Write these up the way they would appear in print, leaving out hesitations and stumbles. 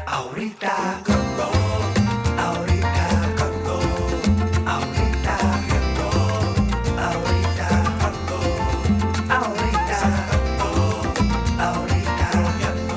Ahorita canto, ahorita canto, ahorita canto, ahorita canto, ahorita canto,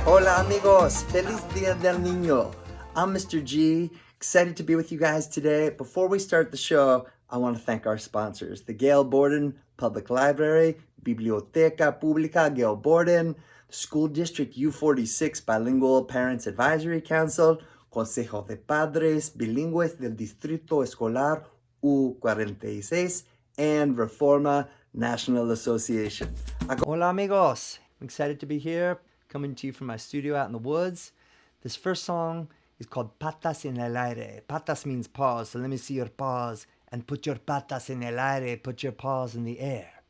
Hola amigos, feliz Dia del Niño. I'm Mr. G, excited to be with you guys today. Before we start the show, I want to thank our sponsors, the Gail Borden Public Library, Biblioteca Pública Gail Borden, the School District U46 Bilingual Parents Advisory Council, Consejo de Padres Bilingües del Distrito Escolar U46, and Reforma National Association. Hola amigos, I'm excited to be here, coming to you from my studio out in the woods. This first song is called Patas en el Aire. Patas means paws, so let me see your paws. And put your patas en el aire, put your paws in the air.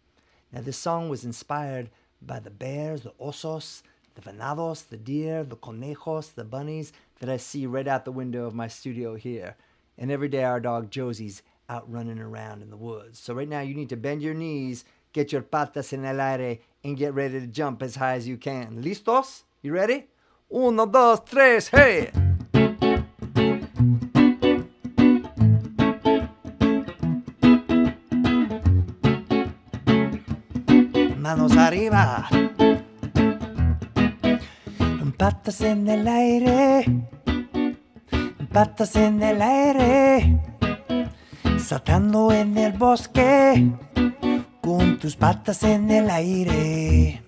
Now this song was inspired by the bears, the osos, the venados, the deer, the conejos, the bunnies that I see right out the window of my studio here. And every day our dog Josie's out running around in the woods. So right now you need to bend your knees, get your patas en el aire, and get ready to jump as high as you can. ¿Listos? You ready? Uno, dos, tres, hey! Manos arriba. Patas en el aire. Patas en el aire. Saltando en el bosque. Con tus patas en el aire.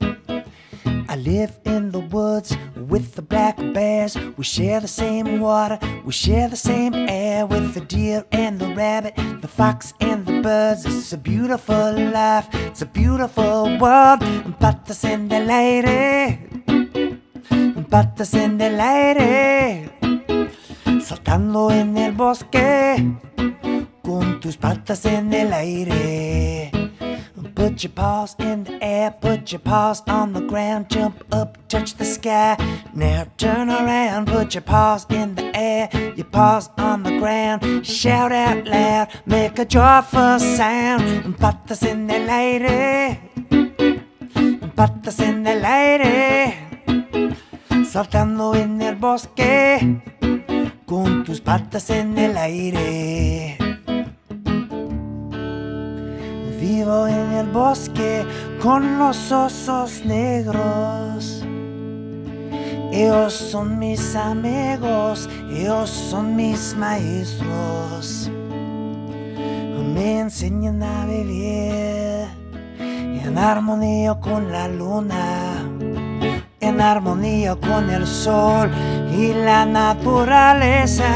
I live in the woods with the black bears. We share the same water, we share the same air. With the deer and the rabbit, the fox and the birds. It's a beautiful life, it's a beautiful world. Patas en el aire, patas en el aire. Saltando en el bosque, con tus patas en el aire. Put your paws in the air, put your paws on the ground, jump up, touch the sky. Now turn around, put your paws in the air, your paws on the ground. Shout out loud, make a joyful sound. Patas en el aire, patas en el aire. Saltando en el bosque, con tus patas en el aire. Vivo en el bosque con los osos negros. Ellos son mis amigos, ellos son mis maestros. Me enseñan a vivir en armonía con la luna, en armonía con el sol y la naturaleza.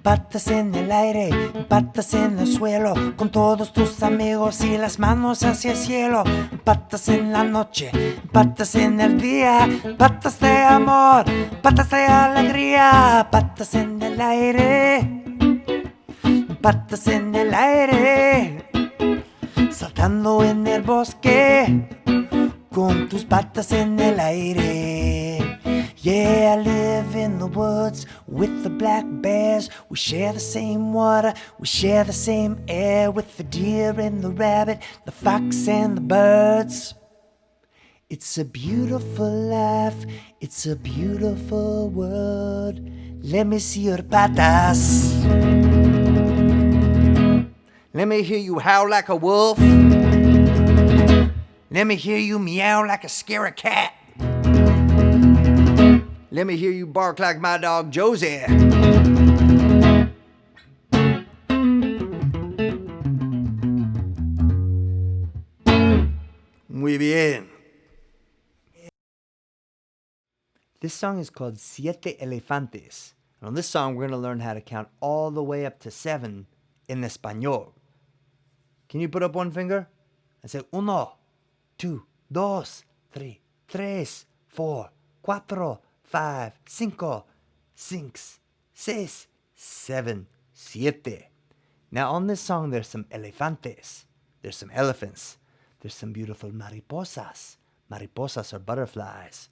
Patas en el aire, patas en el suelo, con todos tus amigos y las manos hacia el cielo. Patas en la noche, patas en el día, patas de amor, patas de alegría. Patas en el aire, patas en el aire. Saltando en el bosque, con tus patas en el aire. Yeah, I live in the woods with the black bears. We share the same water, we share the same air. With the deer and the rabbit, the fox and the birds. It's a beautiful life, it's a beautiful world. Let me see your patas. Let me hear you howl like a wolf. Let me hear you meow like a scary cat. Let me hear you bark like my dog Josie. Muy bien. This song is called Siete Elefantes. And on this song, we're going to learn how to count all the way up to 7 in español. Can you put up one finger? And say, 1, 2, 3, 4, 5, 5, 6, 7, 7. Now on this song there's some elefantes. There's some elephants. There's some beautiful mariposas. Mariposas are butterflies.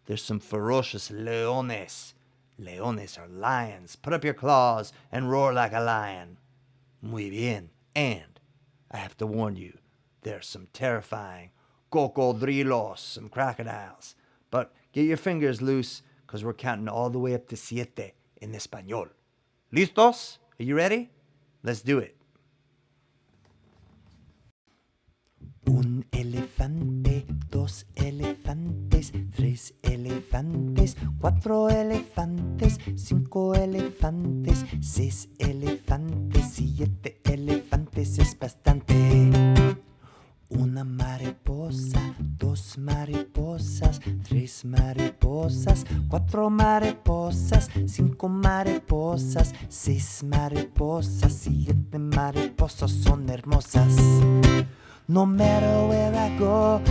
There's some ferocious leones. Leones are lions. Put up your claws and roar like a lion. Muy bien. And I have to warn you, there's some terrifying cocodrilos, some crocodiles. But get your fingers loose, because we're counting all the way up to siete in español. ¿Listos? Are you ready? Let's do it. Un elefante, dos elefantes, tres elefantes, cuatro elefantes, cinco elefantes, seis elefantes, siete elefantes es bastante. Una mariposa, dos mariposas, tres mariposas, cuatro mariposas, cinco mariposas, seis mariposas, siete mariposas son hermosas. No matter where I go,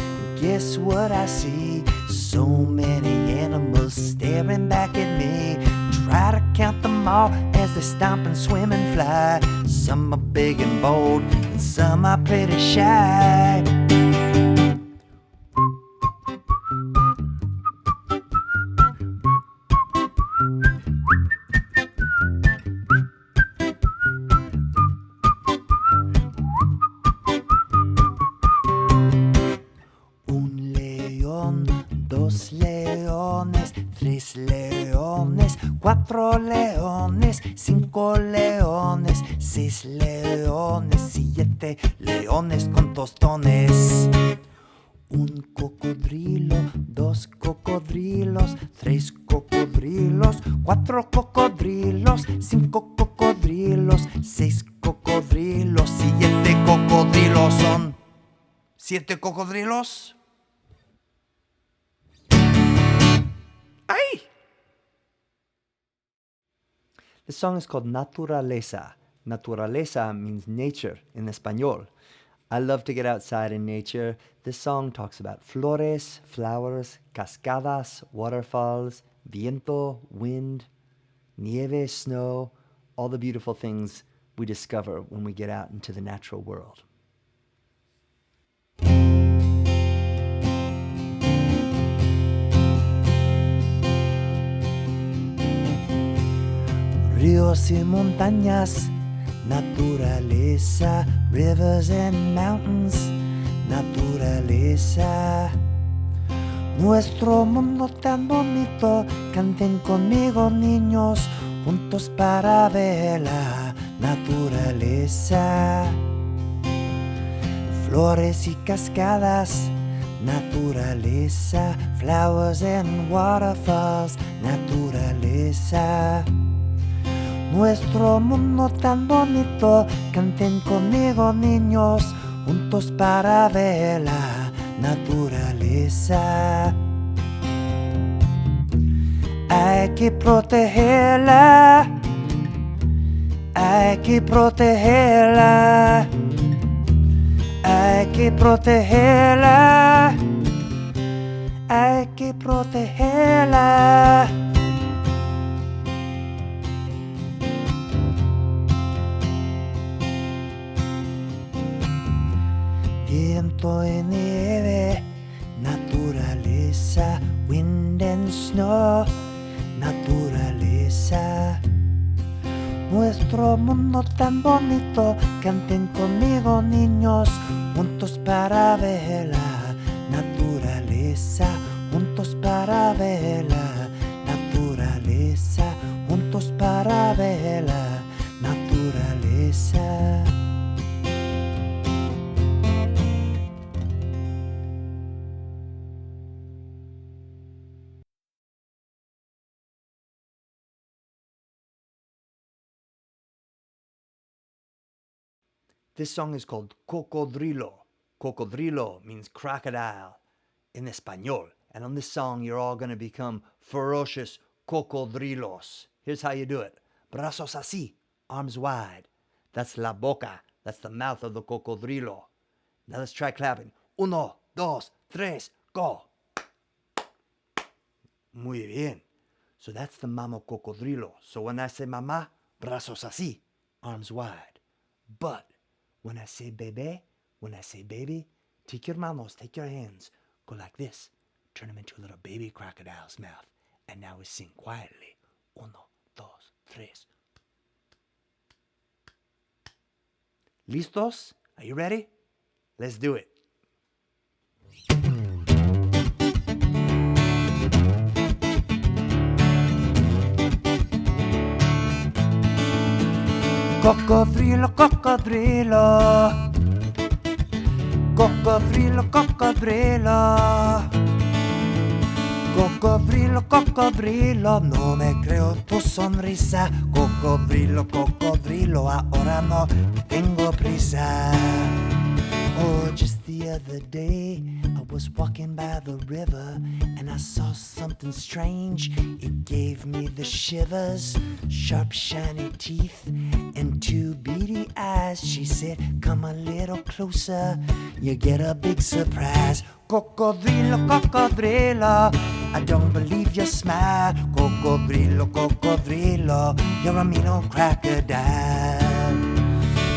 guess what I see? So many animals staring back at me. Try to count them all as they stomp and swim and fly. Some are big and bold, and some are pretty shy. Dos leones, tres leones, cuatro leones, cinco leones, seis leones, siete leones con tostones. Un cocodrilo, dos cocodrilos, tres cocodrilos, cuatro cocodrilos, cinco cocodrilos, seis cocodrilos, siete cocodrilos son. ¿Siete cocodrilos? ¡Ay! This song is called Naturaleza. Naturaleza means nature in español. I love to get outside in nature. This song talks about flores, flowers, cascadas, waterfalls, viento, wind, nieve, snow, all the beautiful things we discover when we get out into the natural world. Ríos y montañas, naturaleza, rivers and mountains, naturaleza. Nuestro mundo tan bonito, canten conmigo niños, juntos para ver la naturaleza. Flores y cascadas, naturaleza, flowers and waterfalls, naturaleza. Nuestro mundo tan bonito, canten conmigo niños, juntos para ver la naturaleza. Hay que protegerla, hay que protegerla, hay que protegerla, hay que protegerla. Viento y nieve, naturaleza, wind and snow, naturaleza. Nuestro mundo tan bonito, canten conmigo niños, juntos para ver la naturaleza, juntos para ver la naturaleza, juntos para ver la naturaleza. This song is called Cocodrilo. Cocodrilo means crocodile in español. And on this song, you're all going to become ferocious cocodrilos. Here's how you do it. Brazos así, arms wide. That's la boca. That's the mouth of the cocodrilo. Now let's try clapping. Uno, dos, tres, go. Muy bien. So that's the mama cocodrilo. So when I say mama, brazos así, arms wide. But when I say bebé, when I say baby, Take your manos, take your hands, go like this. Turn them into a little baby crocodile's mouth. And now we sing quietly. Uno, dos, tres. ¿Listos? Are you ready? Let's do it. Cocodrilo, cocodrilo. Cocodrilo, cocodrilo. Cocodrilo, cocodrilo, no me creo tu sonrisa. Cocodrilo, cocodrilo, ahora no tengo prisa. Oh, just the other day, I was walking by the river and I saw something strange. It gave me the shivers, sharp, shiny teeth and two beady eyes. She said, come a little closer, you get a big surprise. Cocodrilo, cocodrilo, I don't believe your smile. Cocodrilo, cocodrilo, you're a mean old crocodile.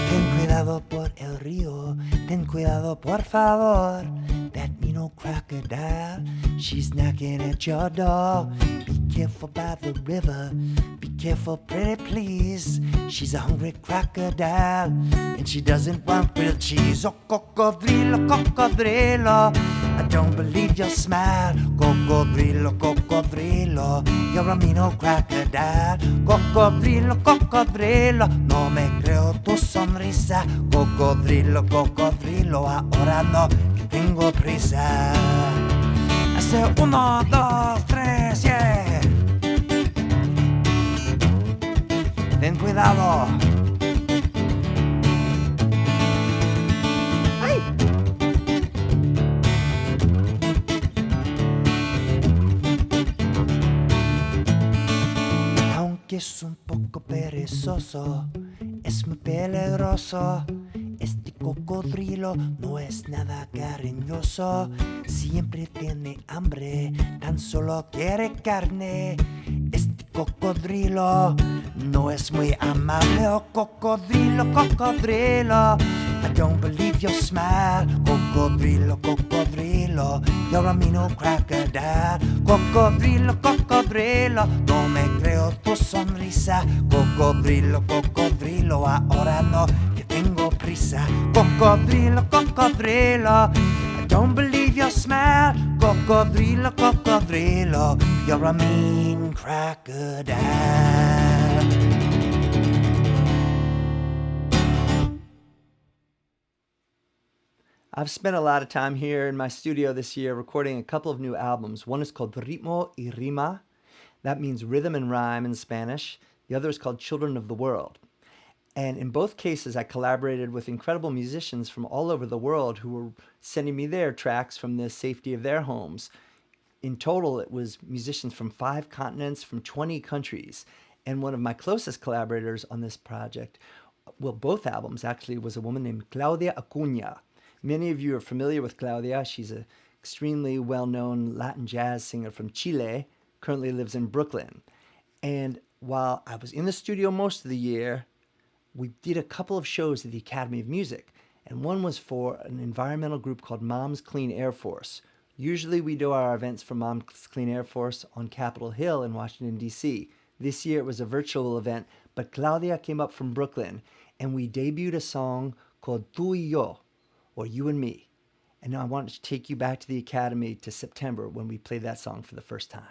Ten cuidado por el río, ten cuidado por favor. That mean old crocodile, she's knocking at your door. Be careful by the river, be careful pretty please. She's a hungry crocodile, and she doesn't want grilled cheese. Oh, cocodrilo, cocodrilo, I don't believe your smile. Cocodrilo, cocodrilo, you're a mean old crocodile. Cocodrilo, cocodrilo, no me creo tu sonrisa. Cocodrilo, cocodrilo, ahora no, que tengo prisa. Hace 1, 2, 3, yeah. Ten cuidado. ¡Ay! Aunque es un poco perezoso, es muy peligroso. Este cocodrilo no es nada cariñoso. Siempre tiene hambre, tan solo quiere carne. Este cocodrilo no es muy amable. Oh, cocodrilo, cocodrilo, I don't believe your smile. Cocodrilo, cocodrilo, you're a mean old crocodile. Cocodrilo, cocodrilo, no me creo tu sonrisa. Cocodrilo, cocodrilo, ahora no, que tengo prisa. Cocodrilo, cocodrilo, I don't believe your smile. Cocodrilo, cocodrilo, you're a mean crocodile. I've spent a lot of time here in my studio this year recording a couple of new albums. One is called Ritmo y Rima. That means rhythm and rhyme in Spanish. The other is called Children of the World. And in both cases, I collaborated with incredible musicians from all over the world who were sending me their tracks from the safety of their homes. In total, it was musicians from 5 continents, from 20 countries. And one of my closest collaborators on this project, well, both albums actually, was a woman named Claudia Acuña. Many of you are familiar with Claudia. She's an extremely well-known Latin jazz singer from Chile, currently lives in Brooklyn. And while I was in the studio most of the year, we did a couple of shows at the Academy of Music. And one was for an environmental group called Mom's Clean Air Force. Usually we do our events for Mom's Clean Air Force on Capitol Hill in Washington, D.C. This year it was a virtual event, but Claudia came up from Brooklyn, and we debuted a song called Tú y Yo, or You and Me. And now I want to take you back to the Academy to September when we played that song for the first time.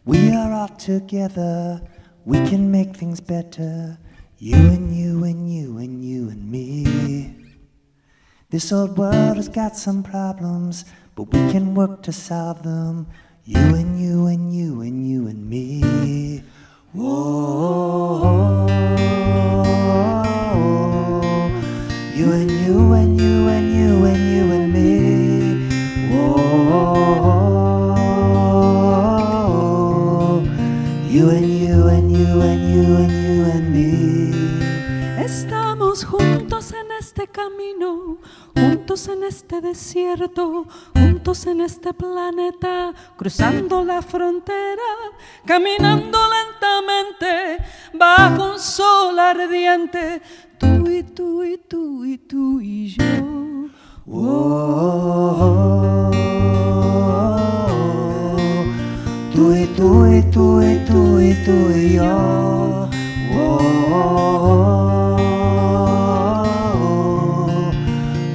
We are all together, we can make things better. You and you and you and you and me. This old world has got some problems, but we can work to solve them. You and you and you and you and me. Whoa. You and you and you and you and you and me. Whoa. You and you and you and you and you and me. Estamos juntos en este camino, juntos en este desierto, juntos en este planeta, cruzando la frontera, caminando lentamente bajo un sol ardiente, tú y tú y tú y tú y yo. Oh, tú y tú y tú y tú y tú y yo. Oh,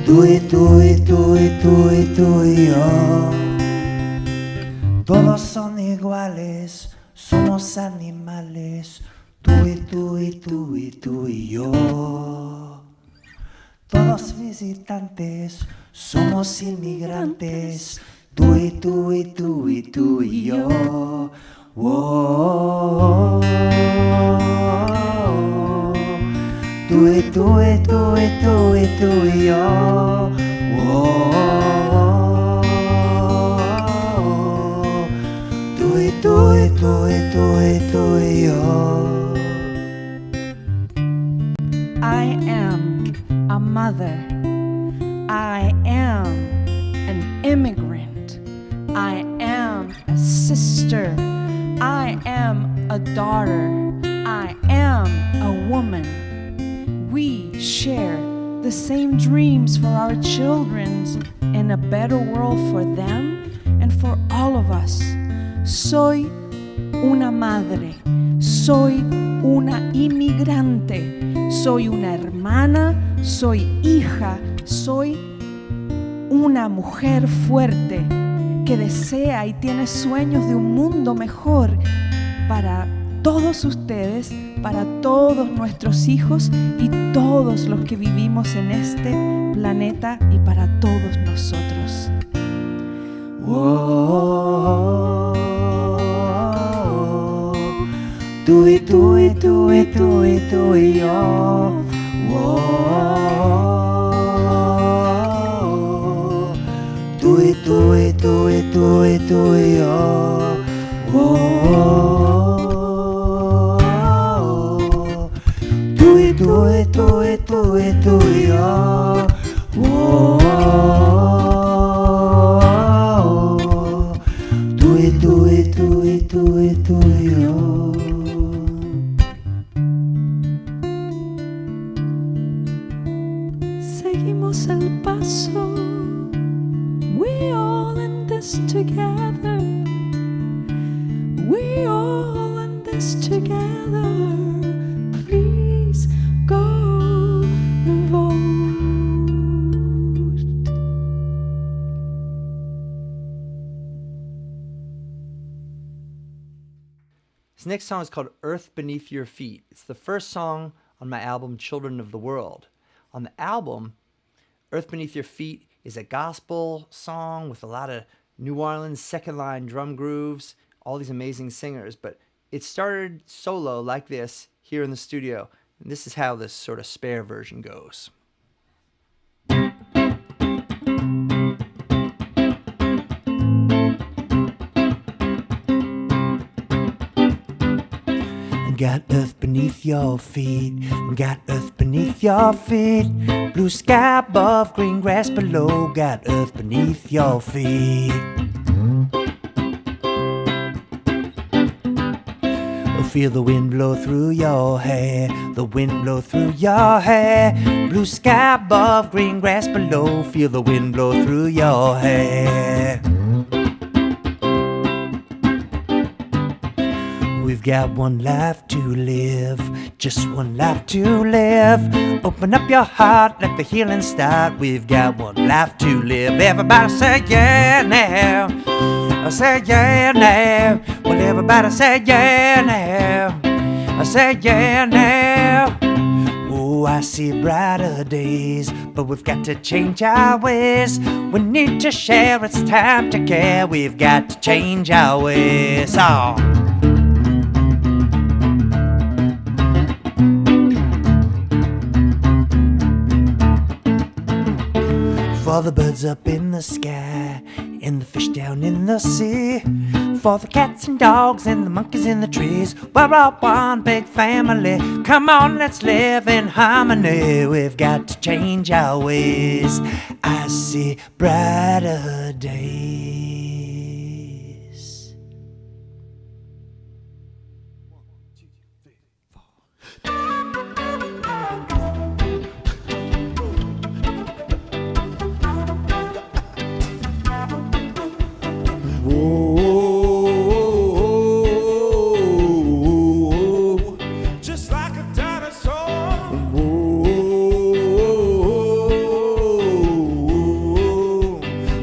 tú y tú y tú y tú y tú y yo. Todos son iguales, somos animales. Tú y tú y tú y tú y yo. Todos visitantes, somos inmigrantes. Tú y tú y tú y tú y yo. Oh, tú y tú y tú y tú y tú y yo. Oh, tú y tú y tú y tú y tú y yo. I am a mother. I am an immigrant. I am a sister. I am a daughter. I am a woman. We share the same dreams for our children and a better world for them and for all of us. Soy una madre. Soy una inmigrante. Soy una hermana. Soy hija. Soy una mujer fuerte que desea y tiene sueños de un mundo mejor para todos ustedes, para todos nuestros hijos y todos los que vivimos en este planeta y para todos nosotros. Oh, tú y tú y tú y tú y tú y yo. Oh, tú y tú y tú y tú y tú y yo. Oh, tú y tú y tú y tú y tú y yo. Oh, tú y tú y tú y tú y tú y yo. Seguimos el paso. We all in this together. We all in this together. Please go and vote. This next song is called Earth Beneath Your Feet. It's the first song on my album Children of the World. On the album, Earth Beneath Your Feet is a gospel song with a lot of New Orleans second line drum grooves, all these amazing singers, but it started solo like this here in the studio, and this is how this sort of spare version goes. Got earth beneath your feet, got earth beneath your feet. Blue sky above, green grass below, got earth beneath your feet. Feel the wind blow through your hair, the wind blow through your hair. Blue sky above, green grass below, feel the wind blow through your hair. We've got one life to live, just one life to live. Open up your heart, let the healing start. We've got one life to live. Everybody say yeah now. I say yeah now. Well, everybody say yeah now. I say yeah now. Oh, I see brighter days, but we've got to change our ways. We need to share, it's time to care. We've got to change our ways. Oh. For the birds up in the sky and the fish down in the sea, for the cats and dogs and the monkeys in the trees. We're all one big family. Come on, let's live in harmony. We've got to change our ways. I see brighter days. 1, 2, 3, 4. Whoa, just like a dinosaur. Whoa,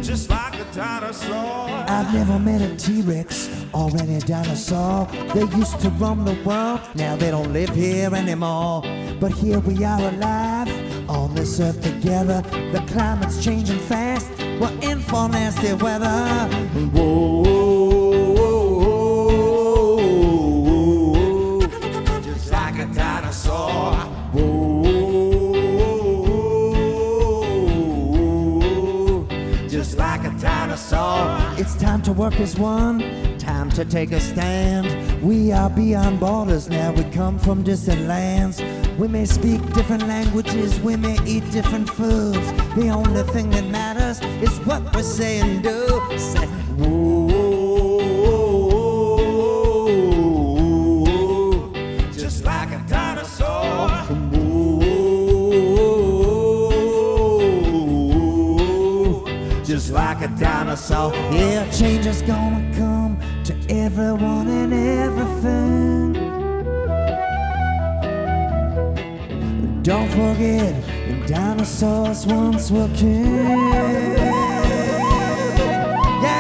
just like a dinosaur. I've never met a T-Rex or any dinosaur. They used to roam the world, now they don't live here anymore. But here we are alive on this earth together. The climate's changing fast, we're in for nasty weather. Whoa, just like a dinosaur. Whoa, just like a dinosaur. It's time to work as one, time to take a stand. We are beyond borders now, we come from distant lands. We may speak different languages, we may eat different foods. The only thing that matters is what we say and do. Say, whoa, just like a dinosaur. Whoa, just like a dinosaur. Yeah, change is gonna come to everyone and everything. Don't forget, dinosaurs once were king. Yeah.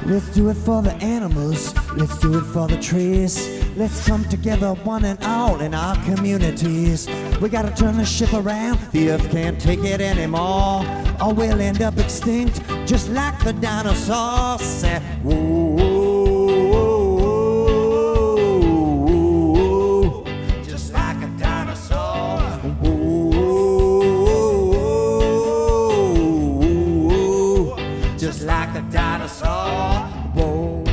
Let's do it for the animals, let's do it for the trees. Let's come together one and all in our communities. We gotta turn the ship around, the earth can't take it anymore, or we'll end up extinct, just like the dinosaurs. Said, whoa, just like a dinosaur. Whoa, just like a dinosaur. Whoa,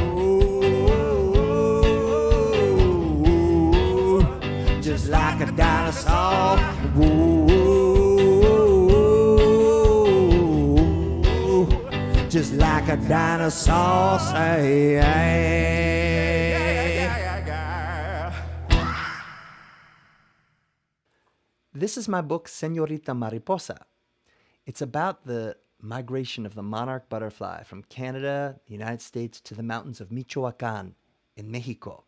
just like a dinosaur. Whoa, just like a dinosaur. Say, this is my book, Señorita Mariposa. It's about the migration of the monarch butterfly from Canada, the United States, to the mountains of Michoacán in Mexico.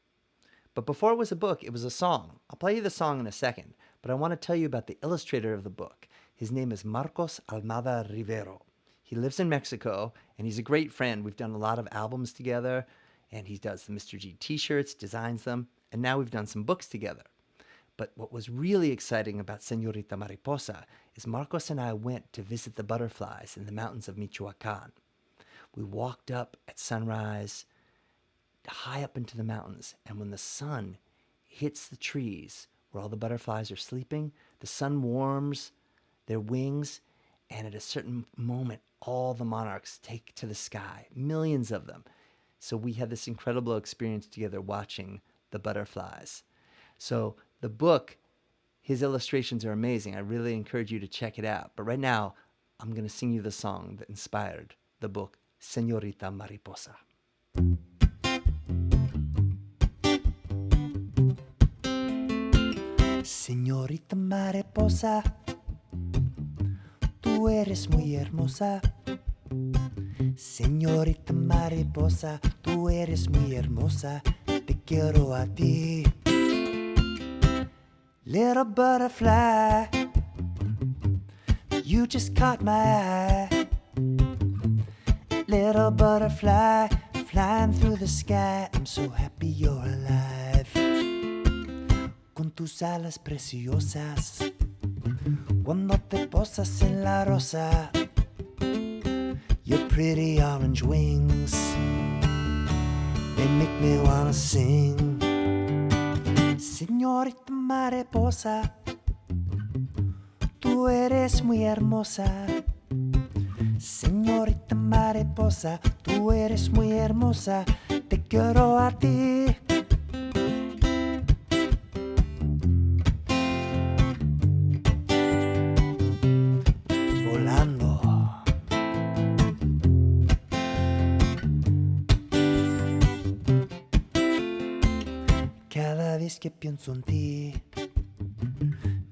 But before it was a book, it was a song. I'll play you the song in a second, but I want to tell you about the illustrator of the book. His name is Marcos Almada Rivero. He lives in Mexico, and he's a great friend. We've done a lot of albums together, and he does the Mr. G t-shirts, designs them, and now we've done some books together. But what was really exciting about Señorita Mariposa is Marcos and I went to visit the butterflies in the mountains of Michoacán. We walked up at sunrise, high up into the mountains, and when the sun hits the trees where all the butterflies are sleeping, the sun warms their wings, and at a certain moment, all the monarchs take to the sky, millions of them. So we had this incredible experience together watching the butterflies. So the book, his illustrations are amazing. I really encourage you to check it out. But right now, I'm going to sing you the song that inspired the book, Señorita Mariposa. Señorita Mariposa, tú eres muy hermosa. Señorita Mariposa, tú eres muy hermosa. Te quiero a ti. Little butterfly, you just caught my eye. Little butterfly, flying through the sky. I'm so happy you're alive. Con tus alas preciosas, cuando te posas en la rosa. Your pretty orange wings, they make me wanna sing. Señorita Mariposa, tú eres muy hermosa. Señorita Mariposa, tú eres muy hermosa. Te quiero a ti. Volando. Cada vez que pienso en ti,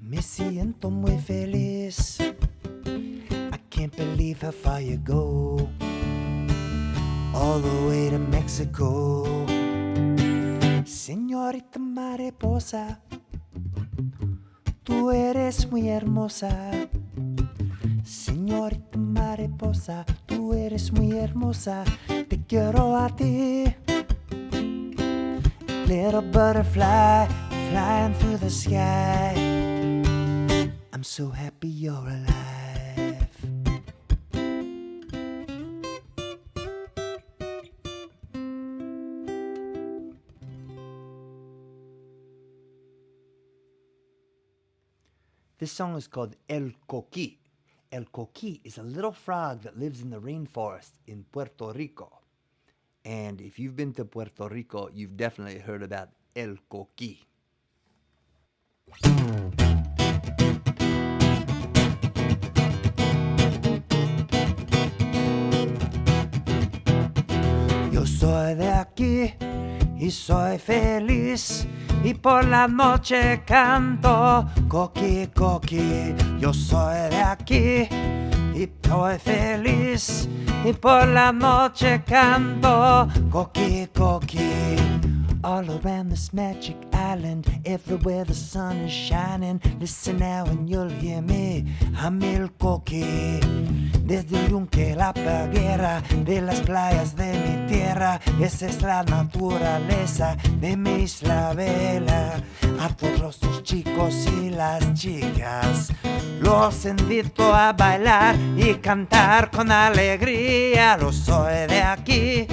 me siento muy feliz. I can't believe how far you go, all the way to Mexico. Señorita Mariposa, tú eres muy hermosa. Señorita Mariposa, tú eres muy hermosa. Te quiero a ti. Little butterfly flying through the sky. I'm so happy you're alive. This song is called El Coquí. El Coquí is a little frog that lives in the rainforest in Puerto Rico. And if you've been to Puerto Rico, you've definitely heard about El Coquí. Yo soy de aquí y soy feliz, y por la noche canto Coquí, Coquí. Yo soy de aquí y soy feliz, y por la noche canto Coquí, Coquí. All around this magic island, everywhere the sun is shining. Listen now and you'll hear me, I'm el Coquí. Desde el yunque, la peguera, de las playas de mi tierra, esa es la naturaleza de mi isla bella. A todos los chicos y las chicas los invito a bailar y cantar con alegría. Yo soy de aquí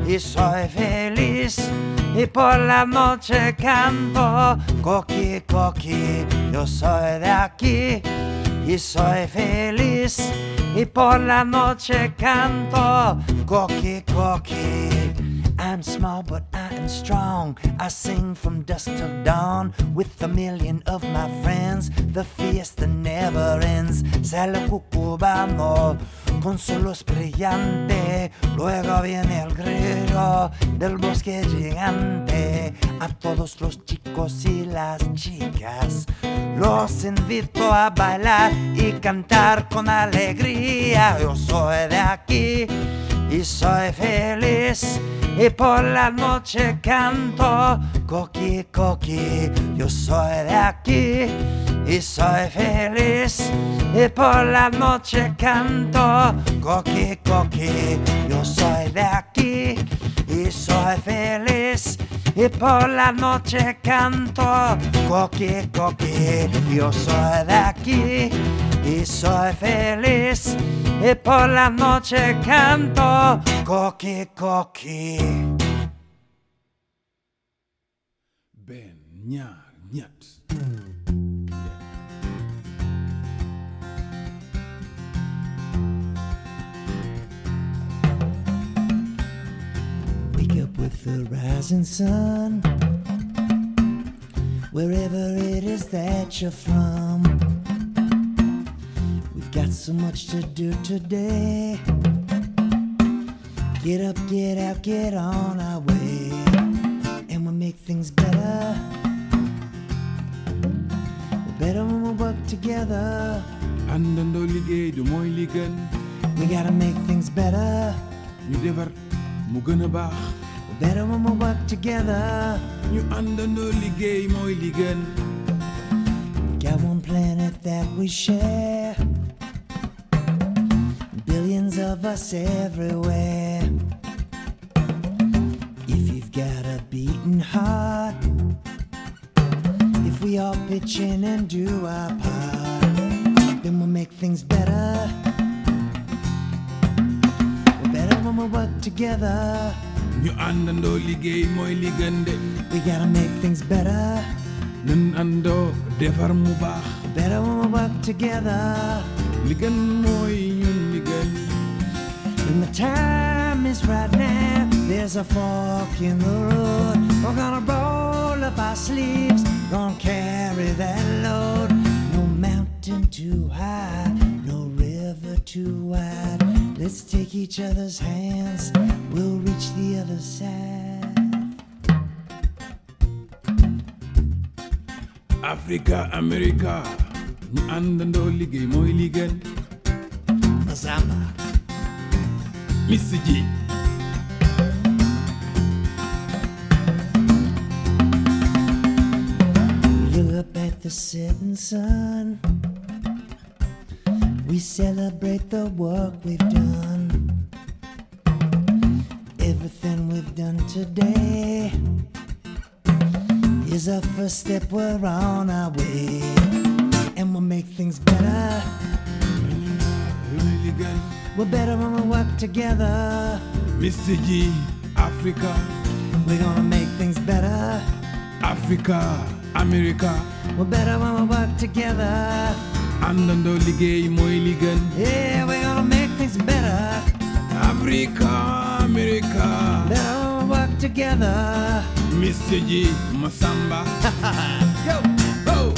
y soy feliz, y por la noche canto Coquí, Coquí. Yo soy de aquí y soy feliz, y por la noche canto Coquí, Coquí. I'm small but I am strong, I sing from dusk till dawn with a million of my friends. The fiesta never ends. Sale el cubano con su luz brillante, luego viene el grillo del bosque gigante. A todos los chicos y las chicas los invito a bailar y cantar con alegría. Yo soy de aquí y soy feliz, y por la noche canto Coquí, Coquí. Yo soy de aquí y soy feliz, y por la noche canto Coquí, Coquí. Yo soy de aquí y soy feliz, y por la noche canto Coquí, Coquí. Yo soy de aquí y soy feliz, y por la noche canto Coquí, Coquí. Ben ñaar ñett. Wake up with the rising sun, wherever it is that you're from. We've got so much to do today. Get up, get out, get on our way, and we'll make things better. We're better when we work together. Àndandoo liggéey du mooy li gën. We gotta make things better. ñu defar mu gën a baax. We're better when we work together. ñu àndandoo liggéey mooy li gën. Got one planet that we share, billions of us everywhere. If you've got a beating heart, if we all pitch in and do our part, then we'll make things better. We're better when we work together. ñu àndandoo liggéey mooy li gën de. We gotta make things better. Nun àndoo defar mu baax. Better when we work together. Li gën mooy ñun li gën. And the time is right now. There's a fork in the road. We're gonna roll up our sleeves. Gonna carry that load. No mountain too high. No river too wide. Let's take each other's hands. We'll reach the other side. Africa, America, ñu àndandoo liggéey mooy li gën. Massambe. Mr. G. Look up at the setting sun. We celebrate the work we've done. Everything we've done today is a first step, we're on our way. And we'll make things better. Really good. We're better when we work together. Mr. G, Africa, We're gonna make things better. Africa, America, We're better when we work together. àndandoo liggéey mooy li gën. Yeah, we're gonna make things better. Africa, America, Better when we work together. Mr. G, Masamba. Go! Go!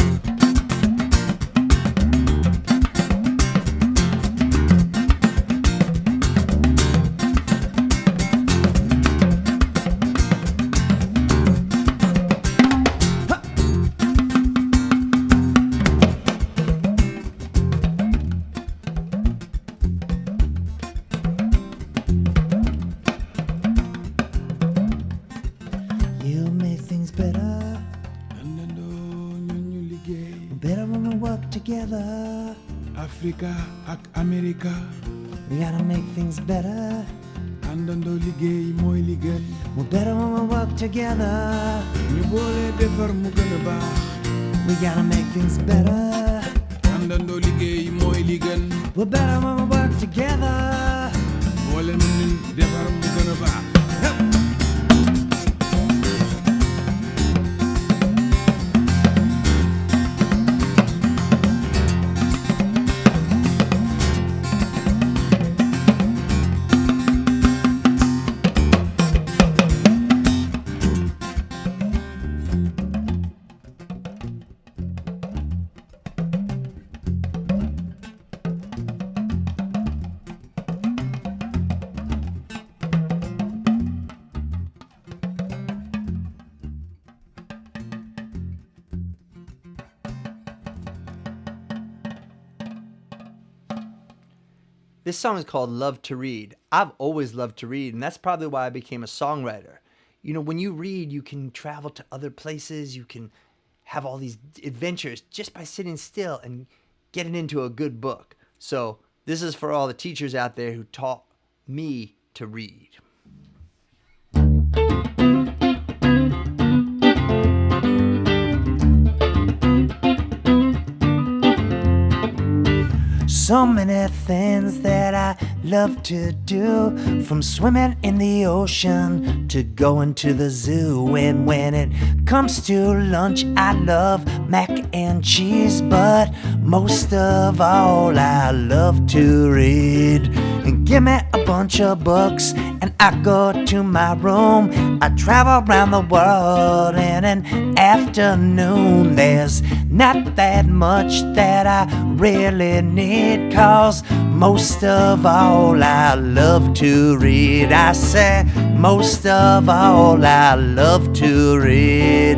You make things better. àndandoo ñun ñu liggéey. Better when we work together. Africa ak America, We gotta make things better. àndandoo liggéey mooy li gën. We're better when we work together. ñu boole defar mu gën a baax. We gotta make things better. àndandoo liggéey mooy li gën. We're better when we work together. boole ñun defar mu gën a baax. This song is called Love to Read. I've always loved to read, and that's probably why I became a songwriter. You know, when you read, you can travel to other places, you can have all these adventures just by sitting still and getting into a good book. So this is for all the teachers out there who taught me to read. So many things that I love to do, from swimming in the ocean to going to the zoo. And when it comes to lunch, I love mac and cheese, but most of all, I love to read. And give me a bunch of books and I go to my room. I travel around the world in an afternoon. There's not that much that I really need, 'cause most of all I love to read. I say most of all I love to read.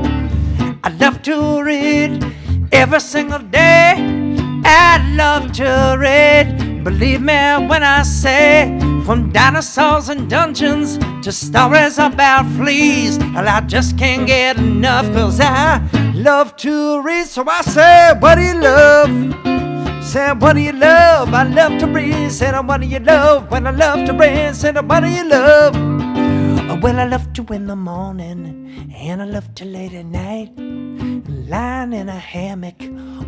I love to read every single day. I love to read. Believe me when I say, from dinosaurs and dungeons to stories about fleas, and I just can't get enough, 'cause I love to read. So I say, what do you love? Say, what do you love? I love to read. Say, what do you love? When I love to read. Say, what do you love? Well, I love to in the morning, and I love to late at night. Lie lying in a hammock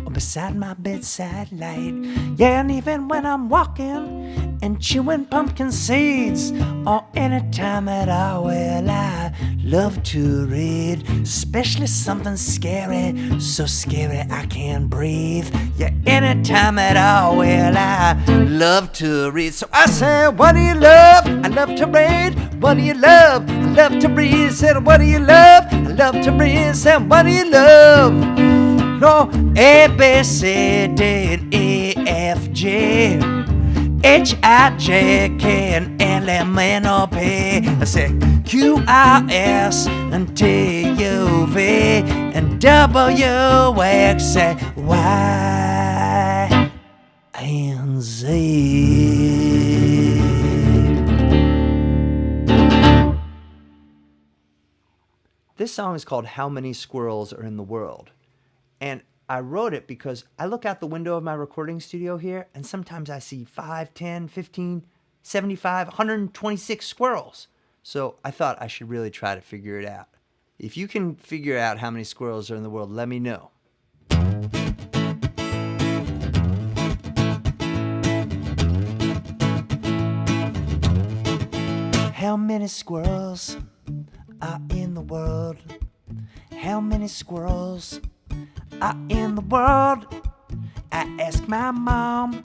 or beside my bedside light. Yeah, and even when I'm walking and chewing pumpkin seeds, or any time at all, well, I love to read, especially something scary, so scary I can't breathe. Yeah, any time at all, well, I love to read. So I say, what do you love? I love to read. What do you love? I love to read. Said, what do you love? I love to read. Said, what do you love? No, A, B, C, D, and E, F, G, H, I, J, K, and L, M, N, O, P. I say Q, R, S, and T, U, V, and W, X, Y, and Z. This song is called How Many Squirrels Are in the World? And I wrote it because I look out the window of my recording studio here, and sometimes I see 5, 10, 15, 75, 126 squirrels. So I thought I should really try to figure it out. If you can figure out how many squirrels are in the world, let me know. How many squirrels are in the world? How many squirrels are in the world? I ask my mom,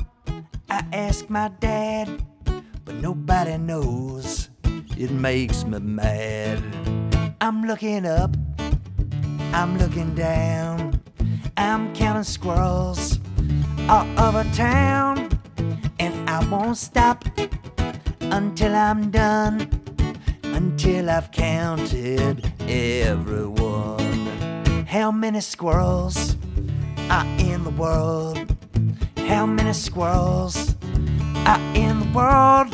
I ask my dad, but nobody knows. It makes me mad. I'm looking up, I'm looking down, I'm counting squirrels all over town, and I won't stop until I'm done, until I've counted everyone. How many squirrels are in the world? How many squirrels are in the world?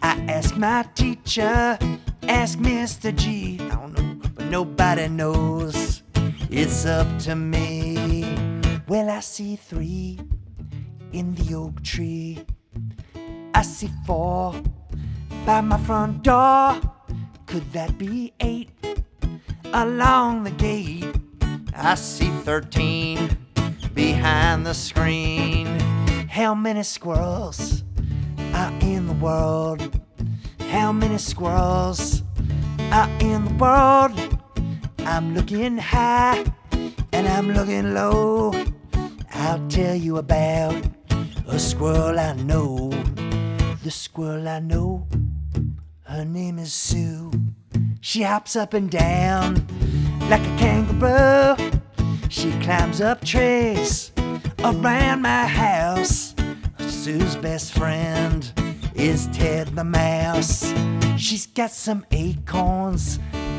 I ask my teacher, ask Mr. G. I don't know, but nobody knows. It's up to me. Well, I see 3 in the oak tree. I see 4 by my front door. Could that be 8 along the gate? I see 13 behind the screen. How many squirrels are in the world? How many squirrels are in the world? I'm looking high and I'm looking low. I'll tell you about a squirrel I know. The squirrel I know, her name is Sue. She hops up and down like a kangaroo. She climbs up trees around my house. Sue's best friend is Ted the Mouse. She's got some acorns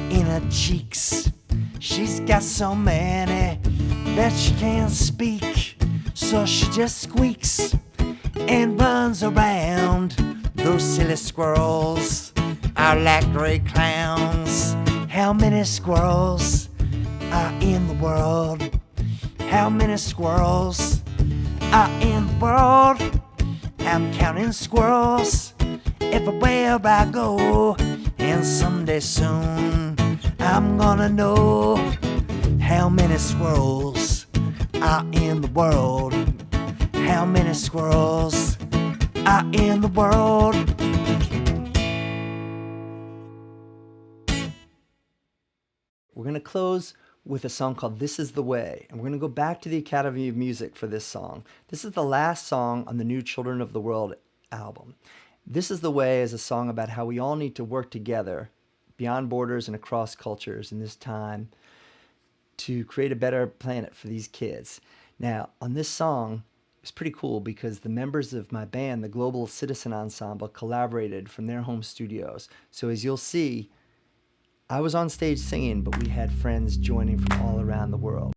in her cheeks. She's got so many that she can't speak. So she just squeaks and runs around. Those silly squirrels are like great clowns. How many squirrels are in the world? How many squirrels are in the world? I'm counting squirrels everywhere I go, and someday soon I'm gonna know how many squirrels are in the world. How many squirrels are in the world? We're going to close with a song called This Is the Way, and we're going to go back to the Academy of Music for this song. This is the last song on the new Children of the World album. This Is the Way is a song about how we all need to work together beyond borders and across cultures in this time to create a better planet for these kids. Now, on this song, it's pretty cool because the members of my band, the Global Citizen Ensemble, collaborated from their home studios. So as you'll see, I was on stage singing, but we had friends joining from all around the world.